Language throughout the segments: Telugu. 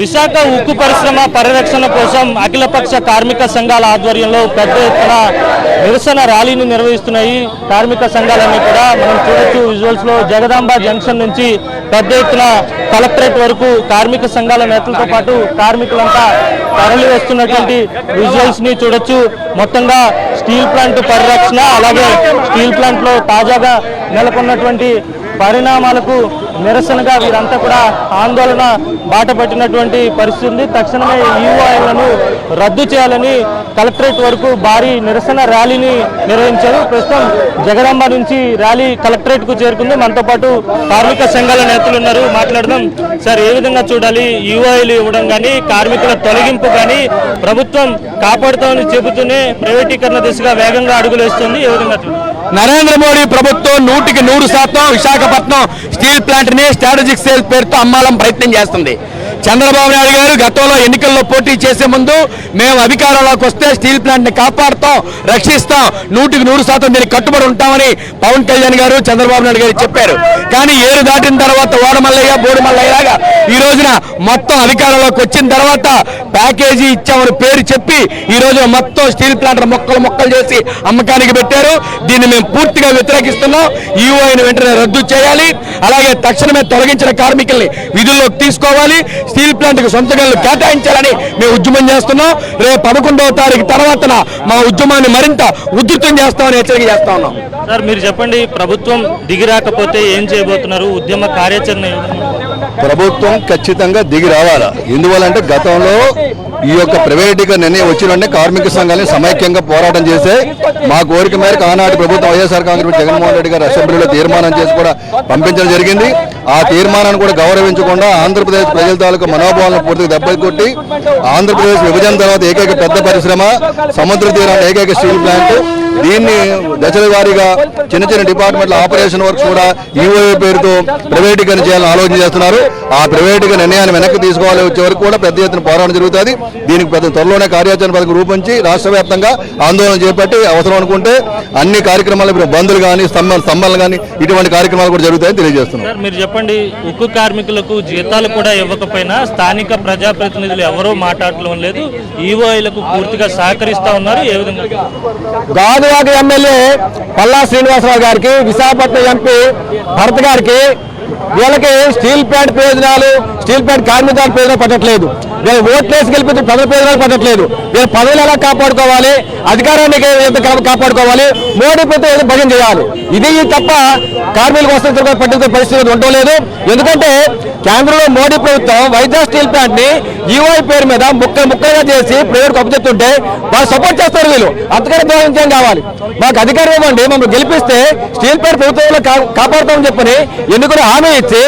విశాఖ ఉక్కు పరిశ్రమ పరిరక్షణ కోసం అఖిలపక్ష కార్మిక సంఘాల ఆధ్వర్యంలో పెద్ద ఎత్తున నిరసన ర్యాలీని నిర్వహిస్తున్నాయి కార్మిక సంఘాలన్నీ కూడా. మనం చూడొచ్చు విజువల్స్ లో జగదాంబ జంక్షన్ నుంచి పెద్ద ఎత్తున కలెక్టరేట్ వరకు కార్మిక సంఘాల నేతలతో పాటు కార్మికులంతా తరలి వస్తున్నటువంటి విజువల్స్ ని చూడొచ్చు. మొత్తంగా స్టీల్ ప్లాంట్ పరిరక్షణ, అలాగే స్టీల్ ప్లాంట్ లో తాజాగా నెలకొన్నటువంటి పరిణామాలకు నిరసనగా వీరంతా కూడా ఆందోళన బాట పట్టినటువంటి పరిస్థితి ఉంది. తక్షణమే ఈఓఐలను రద్దు చేయాలని కలెక్టరేట్ వరకు భారీ నిరసన ర్యాలీని నిర్వహించారు. ప్రస్తుతం జగదాంబ నుంచి ర్యాలీ కలెక్టరేట్ కు చేరుకుంది. మనతో పాటు కార్మిక సంఘాల నేతలు ఉన్నారు, మాట్లాడదాం. సార్, ఏ విధంగా చూడాలి? ఈఓఐలు ఇవ్వడం కానీ, కార్మికుల తొలగింపు కానీ ప్రభుత్వం కాపాడుతామని చెబుతూనే ప్రైవేటీకరణ దిశగా వేగంగా అడుగులు వేస్తుంది. ఏ విధంగా నరేంద్ర మోడీ ప్రభుత్వం 100% విశాఖపట్నం స్టీల్ ప్లాంట్ ని స్ట్రాటజిక్ సేల్ పేరుతో అమ్మాలని ప్రయత్నం చేస్తుంది. చంద్రబాబు నాయుడు గారు గతంలో ఎన్నికల్లో పోటీ చేసే ముందు మేము అధికారంలోకి వస్తే స్టీల్ ప్లాంట్ ని కాపాడుతాం, రక్షిస్తాం, 100% దీనికి కట్టుబడి ఉంటామని పవన్ కళ్యాణ్ గారు చంద్రబాబు నాయుడు గారు చెప్పారు. కానీ ఏరు దాటిన తర్వాత ఓడమల్లయ్య బోడిమల్లయ్యలాగా ఈ రోజున మొత్తం అధికారంలోకి వచ్చిన తర్వాత ప్యాకేజీ ఇచ్చామని పేరు చెప్పి ఈ రోజు మొత్తం స్టీల్ ప్లాంట్ మొక్కలు చేసి అమ్మకానికి పెట్టారు. దీన్ని మేము పూర్తిగా వ్యతిరేకిస్తున్నాం. ఈఓఐని వెంటనే రద్దు చేయాలి. అలాగే తక్షణమే తొలగించిన కార్మికుల్ని విధుల్లోకి తీసుకోవాలి. స్టీల్ ప్లాంట్ కు సొంత గనులు కేటాయించాలని మేము ఉద్యమం చేస్తున్నాం. రేపు 11వ తారీఖు తర్వాత మా ఉద్యమాన్ని మరింత ఉధృతం చేస్తామని హెచ్చరిక చేస్తా ఉన్నాం. సార్, మీరు చెప్పండి, ప్రభుత్వం దిగి రాకపోతే ఏం చేయబోతున్నారు? ఉద్యమ కార్యాచరణ ప్రభుత్వం ఖచ్చితంగా దిగి రావాలా. ఎందువల్లంటే గతంలో ఈ యొక్క ప్రైవేటీకరణ నిర్ణయం వచ్చిన కార్మిక సంఘాలని సమైక్యంగా పోరాటం చేసే మా కోరిక మేరకు ఆనాటి ప్రభుత్వం వైఎస్ఆర్ కాంగ్రెస్ జగన్మోహన్ రెడ్డి గారు అసెంబ్లీలో తీర్మానం చేసి కూడా పంపించడం జరిగింది. ఆ తీర్మానాన్ని కూడా గౌరవించకుండా ఆంధ్రప్రదేశ్ ప్రజల తాలూకు మనోభావాలను పూర్తిగా దెబ్బకొట్టి ఆంధ్రప్రదేశ్ విభజన తర్వాత ఏకైక పెద్ద పరిశ్రమ సముద్ర తీరాల ఏకైక స్టీల్ ప్లాంట్, దీన్ని దశల వారీగా చిన్న చిన్న డిపార్ట్మెంట్ల ఆపరేషన్ వర్క్స్ కూడా ఈఓఏ పేరుతో ప్రైవేటీకరణ చేయాలని ఆలోచన చేస్తున్నారు. ఆ ప్రైవేటీకరణ నిర్ణయాన్ని వెనక్కి తీసుకోవాలి. వచ్చే వరకు కూడా పెద్ద ఎత్తున పోరాటం జరుగుతుంది. దీనికి పెద్ద త్వరలోనే కార్యాచరణ పథకం రూపొందించి రాష్ట్ర వ్యాప్తంగా ఆందోళన చేపట్టి అవసరం అనుకుంటే అన్ని కార్యక్రమాలు బంధులు కానీ స్తంభాలు కానీ ఇటువంటి కార్యక్రమాలు కూడా జరుగుతాయని తెలియజేస్తున్నారు. మీరు చెప్పండి, ఉక్కు కార్మికులకు జీతాలు కూడా ఇవ్వకపోయినా స్థానిక ప్రజాప్రతినిధులు ఎవరూ మాట్లాడటం లేదు, ఈఓఐలకు పూర్తిగా సహకరిస్తా ఉన్నారు. ఏ విధంగా? గాజువాక ఎమ్మెల్యే పల్లా శ్రీనివాసరావు గారికి, విశాఖపట్నం ఎంపీ భరత్ గారికి వీళ్ళకి స్టీల్ ప్లాంట్ ప్రయోజనాలు, స్టీల్ ప్లాంట్ కార్మికుల ప్రయోజనాలు పట్టట్లేదు. వీళ్ళు ఓట్లేసి గెలిపించిన ప్రజల ప్రయోజనాలు పట్టట్లేదు. వీళ్ళ పదవులు ఎలా కాపాడుకోవాలి, అధికారాన్ని కాపాడుకోవాలి, మోడీ ప్రభుత్వం ఏదో భజన చేయాలి. ఇది తప్ప కార్మికుల కోసం పట్టించుకునే పరిస్థితి ఉండడం లేదు. ఎందుకంటే కేంద్రంలో మోడీ ప్రభుత్వం వైజాగ్ స్టీల్ ప్లాంట్ ని ఈఓఐ పేరు మీద ముక్కలుగా చేసి ప్రైవేట్ అప్పచెప్తుంటే వాళ్ళు సపోర్ట్ చేస్తారు. వీళ్ళు అంతకంటే దోహం కావాలి. మాకు అధికారం ఇవ్వండి, మమ్మల్ని గెలిపిస్తే స్టీల్ ప్లాంట్ ప్రభుత్వంలో కాపాడుతామని చెప్పని ఎన్నికలు హామీ ఇచ్చి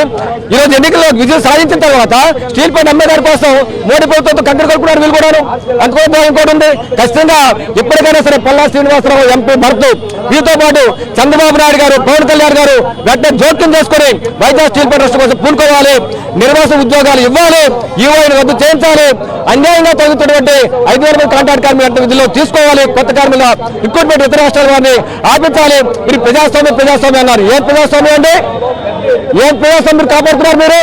ఈరోజు ఎన్నికల్లో విజయం సాధించిన తర్వాత స్టీల్ ప్లాంట్ అమ్మేదాని కోసం మోడీ ప్రభుత్వంతో కంకర కలుపుకున్నారు. వీళ్ళు కూడా అందుకో దోహం కూడా ఉంది. ఖచ్చితంగా ఎప్పటికైనా సరే పల్లా శ్రీనివాసరావు ఎంపీ భరత్, వీరితో పాటు చంద్రబాబు నాయుడు గారు, పవన్ కళ్యాణ్ గారు వెంటనే జోక్యం చేసుకుని వైజాగ్ స్టీల్ ప్లాంట్ రాష్ట్రం కోసం పూనుకోవాలి. నిర్వాస ఉద్యోగాలు ఇవ్వాలి, ఈఓఐని రద్దు చేయించాలి. అన్యాయంగా తగ్గుతున్నటువంటి 5,000 మంది కాంట్రాక్ట్ కార్మికులు విధుల్లో తీసుకోవాలి. కొత్త కార్మికుల రిక్రూట్మెంట్ ఇతర రాష్ట్రాల వారిని ఆపించాలి. మీరు ప్రజాస్వామ్యం అన్నారు. ఏం ప్రజాస్వామ్యం అండి? ఏం ప్రజాస్వామ్యం మీరు కాపాడుతున్నారు? మీరు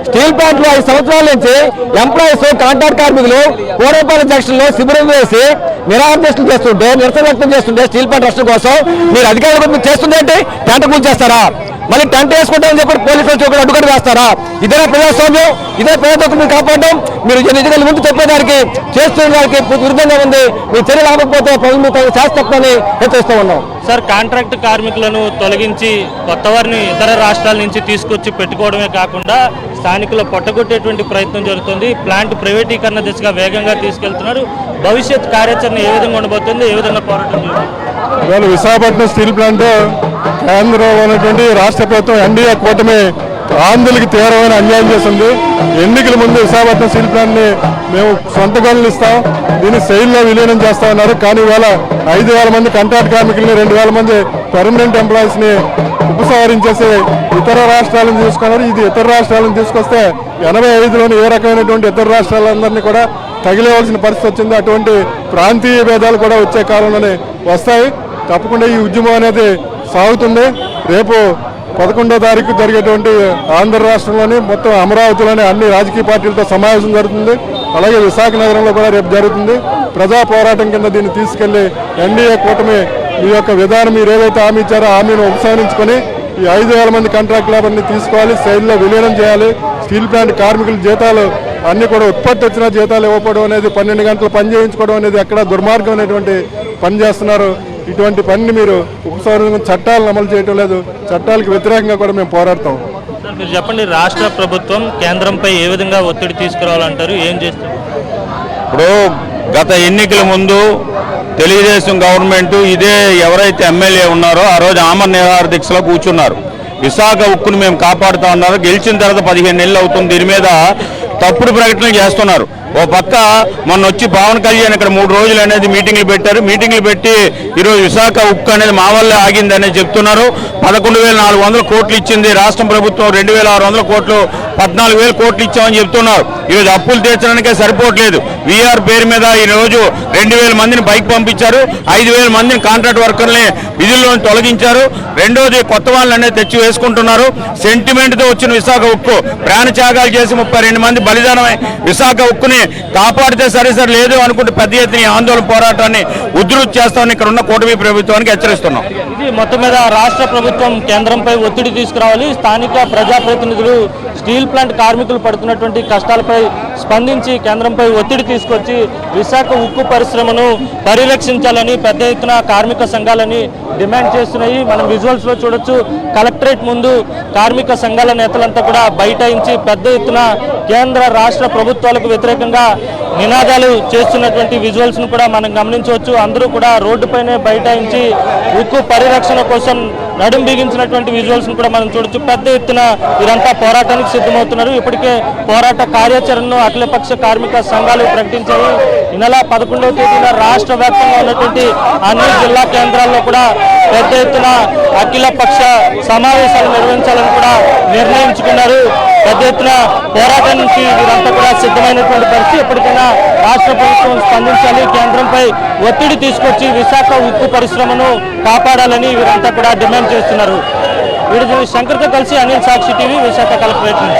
స్టీల్ ప్లాంట్ లో 5 సంవత్సరాల నుంచి ఎంప్లాయీస్, కాంట్రాక్ట్ కార్మికులు కోరపాలెం జంక్షన్ లో శిబిరం వేసి నిరాదీక్షలు చేస్తుంటే, నిరసన వ్యక్తం చేస్తుంటే స్టీల్ ప్లాంట్ రక్షణ కోసం మీరు అధికారులు చేస్తుందంటే టెంట కూల్చేస్తారా? మళ్ళీ టెంట్ వేసుకుంటామని చెప్పి పోలీసులు అడ్డుకట్టు వేస్తారా? ఇదే ప్రజాస్వామ్యం, ఇదే ప్రజాస్వామ్యం కాపాడడం. మీరు ఎన్నికల ముందు చెప్పేదానికి చేస్తున్న దానికి విరుద్ధంగా ఉంది. మీరు చర్యలు ఆపకపోతే ప్రభుత్వం శాస్త్రని హెచ్చరిస్తూ ఉన్నాం. సార్, కాంట్రాక్ట్ కార్మికులను తొలగించి కొత్త వారిని ఇతర రాష్ట్రాల నుంచి తీసుకొచ్చి పెట్టుకోవడమే కాకుండా స్థానికులు పొట్టగొట్టేటువంటి ప్రయత్నం జరుగుతుంది. ప్లాంట్ ప్రైవేటీకరణ దిశగా వేగంగా తీసుకెళ్తున్నారు. భవిష్యత్ కార్యాచరణ ఏ విధంగా ఉండబోతుంది? ఏ విధంగా పోరాటం ఇవాళ విశాఖపట్నం స్టీల్ ప్లాంట్ కేంద్రంలో ఉన్నటువంటి రాష్ట్ర ప్రభుత్వం ఎన్డీఏ కూటమి ఆంధ్రులకి తీవ్రమైన అన్యాయం చేస్తుంది. ఎన్నికల ముందు విశాఖపట్నం స్టీల్ ప్లాంట్ ని మేము సొంత గనులు ఇస్తాం, దీన్ని సెయిల్లో విలీనం చేస్తా ఉన్నారు. కానీ ఇవాళ 5,000 మంది కాంట్రాక్ట్ కార్మికుల్ని, 2,000 మంది పర్మనెంట్ ఎంప్లాయీస్ ని ఉపసంహరించేసి ఇతర రాష్ట్రాలను తీసుకున్నారు. ఇది ఇతర రాష్ట్రాలను తీసుకొస్తే 85లోని ఏ రకమైనటువంటి ఇతర రాష్ట్రాలందరినీ కూడా తగిలేవలసిన పరిస్థితి వచ్చింది. అటువంటి ప్రాంతీయ భేదాలు కూడా వచ్చే కాలంలోనే వస్తాయి. తప్పకుండా ఈ ఉద్యమం అనేది సాగుతుంది. రేపు 11వ తారీఖు జరిగేటువంటి ఆంధ్ర రాష్ట్రంలోని మొత్తం అమరావతిలోని అన్ని రాజకీయ పార్టీలతో సమావేశం జరుగుతుంది. అలాగే విశాఖ నగరంలో కూడా రేపు జరుగుతుంది. ప్రజా పోరాటం కింద దీన్ని తీసుకెళ్లి ఎన్డీఏ కూటమి ఈ యొక్క విధానం మీరు ఏదైతే హామీ ఇచ్చారో హామీని ఉపసంహరించుకొని ఈ 5,000 మంది కాంట్రాక్ట్ లేబర్ని తీసుకోవాలి, శైలిలో విలీనం చేయాలి. స్టీల్ ప్లాంట్ కార్మికుల జీతాలు అన్ని కూడా ఉత్పత్తి వచ్చిన జీతాలు ఇవ్వకపోవడం అనేది, 12 గంటలు పని చేయించుకోవడం అనేది ఎక్కడ దుర్మార్గమైనటువంటి పని చేస్తున్నారు. ఇటువంటి పనిని మీరు ఉపసంహరించుకుని చట్టాలను అమలు చేయడం లేదు. చట్టాలకు వ్యతిరేకంగా కూడా మేము పోరాడతాం. మీరు చెప్పండి, రాష్ట్ర ప్రభుత్వం కేంద్రంపై ఏ విధంగా ఒత్తిడి తీసుకురావాలంటారు, ఏం చేస్తారు? ఇప్పుడు గత ఎన్నికల ముందు తెలుగుదేశం గవర్నమెంట్ ఇదే ఎవరైతే ఎమ్మెల్యే ఉన్నారో ఆ రోజు ఆమరణ నిరాహార దీక్షలో కూర్చున్నారు. విశాఖ ఉక్కును మేము కాపాడుతా ఉన్నారు. గెలిచిన తర్వాత 15 నెలలు అవుతుంది. దీని మీద తప్పుడు ప్రకటనలు చేస్తున్నారు. ఓ పక్క మొన్న వచ్చి పవన్ కళ్యాణ్ ఇక్కడ 3 రోజులు అనేది మీటింగ్లు పెట్టారు. మీటింగ్లు పెట్టి ఈరోజు విశాఖ ఉక్కు అనేది మా వల్లే ఆగింది అనేది చెప్తున్నారు. 11,400 కోట్లు ఇచ్చింది రాష్ట్ర ప్రభుత్వం, 2,600 కోట్లు, 14,000 కోట్లు ఇచ్చామని చెప్తున్నారు. ఈరోజు అప్పులు తీర్చడానికే సరిపోవట్లేదు. వీఆర్ పేరు మీద ఈరోజు 2,000 మందిని పైకి పంపించారు. 5,000 మందిని కాంట్రాక్ట్ వర్కర్ని విధుల్లో తొలగించారు. రెండోది కొత్త వాళ్ళని అనేది తెచ్చి వేసుకుంటున్నారు. సెంటిమెంట్తో వచ్చిన విశాఖ ఉక్కు ప్రాణత్యాగాలు చేసి 32 మంది బలిదానమై విశాఖ ఉక్కుని కాపాడితే సరే లేదు అనుకుంటే పెద్ద ఎత్తున ఆందోళన పోరాటాన్ని ఉధృతి చేస్తామని ఇక్కడ ఉన్న కూటమి ప్రభుత్వానికి హెచ్చరిస్తున్నాం. ఇది మొత్తం మీద రాష్ట్ర ప్రభుత్వం కేంద్రంపై ఒత్తిడి తీసుకురావాలి. స్థానిక ప్రజాప్రతినిధులు స్టీల్ ప్లాంట్ కార్మికులు పడుతున్నటువంటి కష్టాలపై స్పందించి కేంద్రంపై ఒత్తిడి తీసుకొచ్చి విశాఖ ఉక్కు పరిశ్రమను పరిరక్షించాలని పెద్ద ఎత్తున కార్మిక సంఘాలని డిమాండ్ చేస్తున్నాయి. మనం విజువల్స్ లో చూడొచ్చు. కలెక్టరేట్ ముందు కార్మిక సంఘాల నేతలంతా కూడా బైఠాయించి పెద్ద ఎత్తున కేంద్ర రాష్ట్ర ప్రభుత్వాలకు వ్యతిరేకంగా నినాదాలు చేస్తున్నటువంటి విజువల్స్ ను కూడా మనం గమనించవచ్చు. అందరూ కూడా రోడ్డుపైనే బైఠాయించి ఉక్కు పరిరక్షణ కోసం నడుం బిగించినటువంటి విజువల్స్ ను కూడా మనం చూడొచ్చు. పెద్ద ఎత్తున వీరంతా పోరాటానికి సిద్ధమవుతున్నారు. ఇప్పటికే పోరాట కార్యాచరణను అఖిలపక్ష కార్మిక సంఘాలు ప్రకటించాయి. ఈ నెల 11వ తేదీన రాష్ట్ర వ్యాప్తంగా ఉన్నటువంటి అన్ని జిల్లా కేంద్రాల్లో కూడా పెద్ద ఎత్తున అఖిలపక్ష సమావేశాలు నిర్వహించాలని కూడా నిర్ణయించుకున్నారు. పెద్ద ఎత్తున పోరాటానికి వీరంతా కూడా సిద్ధమైనటువంటి పరిస్థితి. ఎప్పటికైనా రాష్ట్ర ప్రభుత్వం స్పందించాలి, కేంద్రంపై ఒత్తిడి తీసుకొచ్చి విశాఖ ఉక్కు పరిశ్రమను కాపాడాలని వీరంతా కూడా డిమాండ్ చేస్తున్నారు. వీడియో శంకర్తో కలిసి అనిల్, సాక్షి టీవీ, విశాఖ కలెక్టరేట్.